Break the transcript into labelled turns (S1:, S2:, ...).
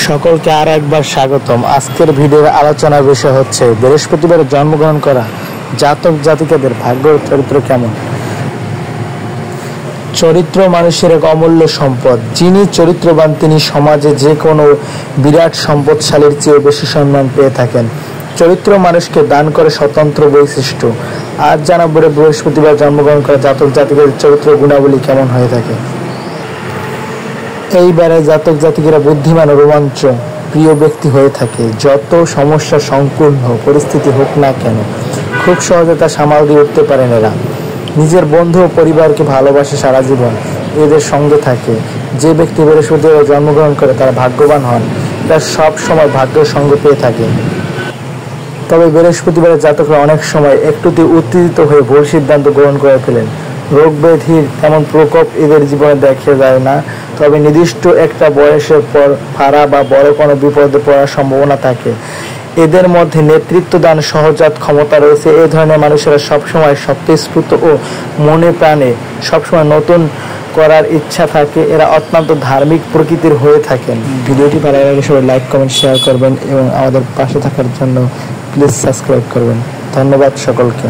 S1: সকলকে আর একবার স্বাগতম। আজকের ভিডিওর আলোচনার বিষয় হচ্ছে বৃহস্পতিবারে জন্মগ্রহণ করা জাতক জাতিকাদের ভাগ্য চরিত্র কেমন। চরিত্র মানুষের এক অমূল্য সম্পদ। যিনি চরিত্রবান তিনি সমাজে যে কোনো বিরাট সম্পদশালীর চেয়ে বেশি সম্মান পেয়ে থাকেন। চরিত্র মানুষকে দান করে স্বতন্ত্র বৈশিষ্ট্য। আজ জানাবো বৃহস্পতিবার জন্মগ্রহণ করা জাতক জাতিকাদের চরিত্র গুণাবলী কেমন হয়ে থাকে। এইবারে জাতক জাতিকেরা বুদ্ধিমান ও রোমাঞ্চ প্রিয় ব্যক্তি হয়ে থাকে। যত সমস্যা সংকীর্ণ পরিস্থিতি হোক না কেন খুব সহজে তা সামাল দিয়ে উঠতে পারেন এরা। নিজের বন্ধু ও পরিবারকে ভালোবাসে সারা জীবন এদের সঙ্গে থাকে। যে ব্যক্তি বৃহস্পতিবার জন্মগ্রহণ করে তারা ভাগ্যবান হন। এরা সব সময় ভাগ্যের সঙ্গ পেয়ে থাকে। তবে বৃহস্পতিবারের জাতকরা অনেক সময় একটুতে উত্তেজিত হয়ে ভুল সিদ্ধান্ত গ্রহণ করে ফেলেন। রোগ ব্যাধির তেমন প্রকোপ এদের জীবনে দেখা যায় না, তবে নির্দিষ্ট একটা বয়সের পর ফাড়া বা বড় কোনো বিপদে পড়ার সম্ভাবনা থাকে। এদের মধ্যে নেতৃত্ব দান সহজাত ক্ষমতা রয়েছে। এই ধরনের মানুষেরা সবসময় স্বতঃস্ফূর্ত ও মনে প্রাণে সবসময় নতুন করার ইচ্ছা থাকে। এরা অত্যন্ত ধার্মিক প্রকৃতির হয়ে থাকেন। ভিডিওটি ভালো লাগলে সবাই লাইক কমেন্ট শেয়ার করবেন এবং আমাদের পাশে থাকার জন্য প্লিজ সাবস্ক্রাইব করবেন। ধন্যবাদ সকলকে।